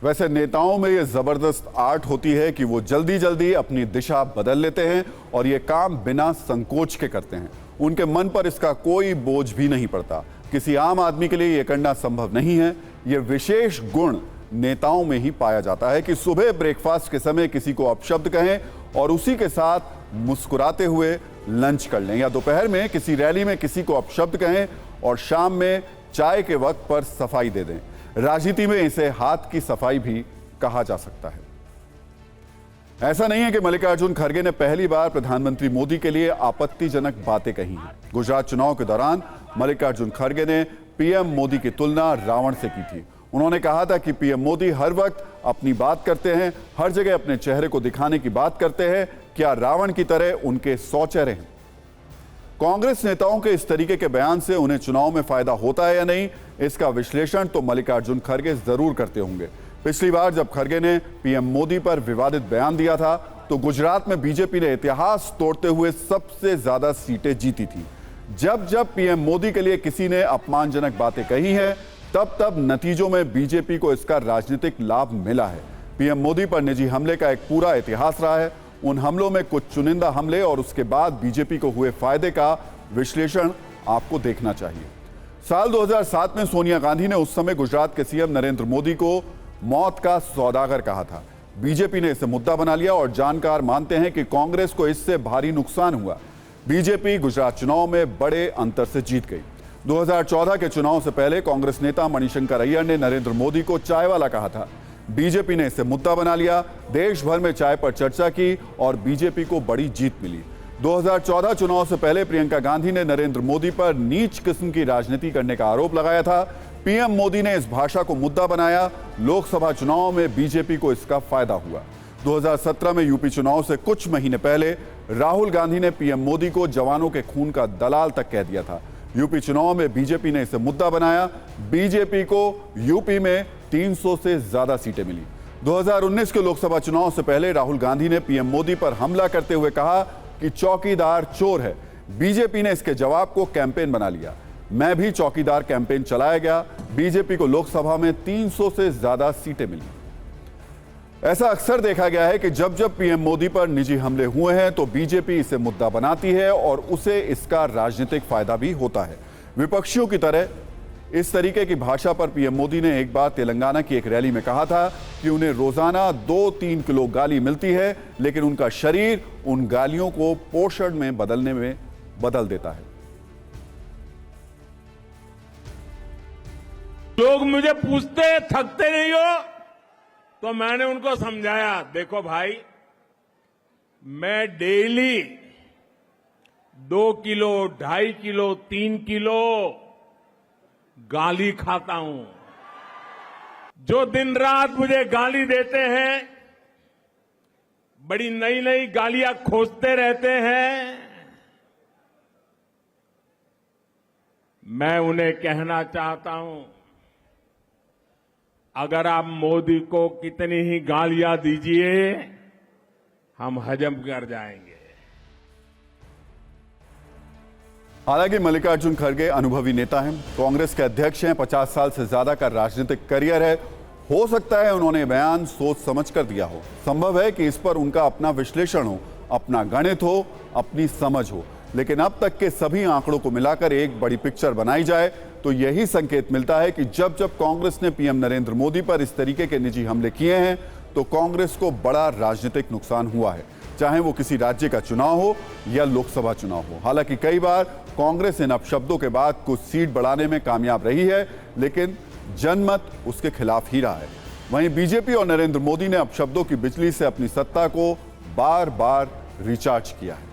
वैसे नेताओं में ये जबरदस्त आर्ट होती है कि वो जल्दी जल्दी अपनी दिशा बदल लेते हैं और ये काम बिना संकोच के करते हैं। उनके मन पर इसका कोई बोझ भी नहीं पड़ता। किसी आम आदमी के लिए ये करना संभव नहीं है। ये विशेष गुण नेताओं में ही पाया जाता है कि सुबह ब्रेकफास्ट के समय किसी को अपशब्द कहें और उसी के साथ मुस्कुराते हुए लंच कर लें, या दोपहर में किसी रैली में किसी को अपशब्द कहें और शाम में चाय के वक्त पर सफाई दे दें। राजनीति में इसे हाथ की सफाई भी कहा जा सकता है। ऐसा नहीं है कि मल्लिकार्जुन खड़गे ने पहली बार प्रधानमंत्री मोदी के लिए आपत्तिजनक बातें कही हैं। गुजरात चुनाव के दौरान मल्लिकार्जुन खड़गे ने पीएम मोदी की तुलना रावण से की थी। उन्होंने कहा था कि पीएम मोदी हर वक्त अपनी बात करते हैं, हर जगह अपने चेहरे को दिखाने की बात करते हैं। क्या रावण की तरह उनके 100 चेहरे हैं? कांग्रेस नेताओं के इस तरीके के बयान से उन्हें चुनाव में फायदा होता है या नहीं, इसका विश्लेषण तो मल्लिकार्जुन खड़गे जरूर करते होंगे। पिछली बार जब खड़गे ने पीएम मोदी पर विवादित बयान दिया था तो गुजरात में बीजेपी ने इतिहास तोड़ते हुए सबसे ज्यादा सीटें जीती थी। जब जब पीएम मोदी के लिए किसी ने अपमानजनक बातें कही हैं, तब तब नतीजों में बीजेपी को इसका राजनीतिक लाभ मिला है। पीएम मोदी पर निजी हमले का एक पूरा इतिहास रहा है। उन हमलों में कुछ चुनिंदा हमले और उसके बाद बीजेपी को हुए फायदे का विश्लेषण आपको देखना चाहिए। साल 2007 में सोनिया गांधी ने उस समय गुजरात के सीएम नरेंद्र मोदी को मौत का सौदागर कहा था। बीजेपी ने इसे मुद्दा बना लिया और जानकार मानते हैं कि कांग्रेस को इससे भारी नुकसान हुआ। बीजेपी गुजरात चुनाव में बड़े अंतर से जीत गई। 2014 के चुनाव से पहले कांग्रेस नेता मणिशंकर अय्यर ने नरेंद्र मोदी को चाय वाला कहा था। बीजेपी ने इसे मुद्दा बना लिया, देश भर में चाय पर चर्चा की और बीजेपी को बड़ी जीत मिली। 2014 चुनाव से पहले प्रियंका गांधी ने नरेंद्र मोदी पर नीच किस्म की राजनीति करने का आरोप लगाया था। पीएम मोदी ने इस भाषा को मुद्दा बनाया। लोकसभा चुनाव में बीजेपी को इसका फायदा हुआ। 2017 में यूपी चुनाव से कुछ महीने पहले राहुल गांधी ने पीएम मोदी को जवानों के खून का दलाल तक कह दिया था। यूपी चुनाव में बीजेपी ने इसे मुद्दा बनाया। बीजेपी को यूपी में 300 से ज्यादा सीटें मिली। 2019 के लोकसभा चुनाव से पहले राहुल गांधी ने पीएम मोदी पर हमला करते हुए कहा कि चौकीदार चोर है। बीजेपी ने इसके जवाब को कैंपेन बना लिया। मैं भी चौकीदार कैंपेन चलाया गया। बीजेपी को लोकसभा में 300 से ज्यादा सीटें मिली। ऐसा अक्सर देखा गया है कि जब जब पीएम मोदी पर निजी हमले हुए हैं तो बीजेपी इसे मुद्दा बनाती है और उसे इसका राजनीतिक फायदा भी होता है। विपक्षियों की तरह इस तरीके की भाषा पर पीएम मोदी ने एक बार तेलंगाना की एक रैली में कहा था कि उन्हें रोजाना 2-3 किलो गाली मिलती है, लेकिन उनका शरीर उन गालियों को पोषण में बदलने में बदल देता है। लोग मुझे पूछते थकते नहीं हो, तो मैंने उनको समझाया, देखो भाई, मैं डेली 2 किलो, 2.5 किलो, 3 किलो गाली खाता हूं। जो दिन रात मुझे गाली देते हैं, बड़ी नई नई गालियां खोजते रहते हैं, मैं उन्हें कहना चाहता हूं, अगर आप मोदी को कितनी ही गालियां दीजिए, हम हजम कर जाएंगे। हालांकि मल्लिकार्जुन खड़गे अनुभवी नेता हैं, कांग्रेस के अध्यक्ष हैं, 50 साल से ज्यादा का राजनीतिक करियर है। हो सकता है उन्होंने बयान सोच समझ कर दिया हो। संभव है कि इस पर उनका अपना विश्लेषण हो, अपना गणित हो, अपनी समझ हो। लेकिन अब तक के सभी आंकड़ों को मिलाकर एक बड़ी पिक्चर बनाई जाए तो यही संकेत मिलता है कि जब जब कांग्रेस ने पीएम नरेंद्र मोदी पर इस तरीके के निजी हमले किए हैं तो कांग्रेस को बड़ा राजनीतिक नुकसान हुआ है, चाहे वो किसी राज्य का चुनाव हो या लोकसभा चुनाव हो। हालांकि कई बार कांग्रेस इन अपशब्दों के बाद कुछ सीट बढ़ाने में कामयाब रही है, लेकिन जनमत उसके खिलाफ ही रहा है। वहीं बीजेपी और नरेंद्र मोदी ने अपशब्दों की बिजली से अपनी सत्ता को बार बार रिचार्ज किया है।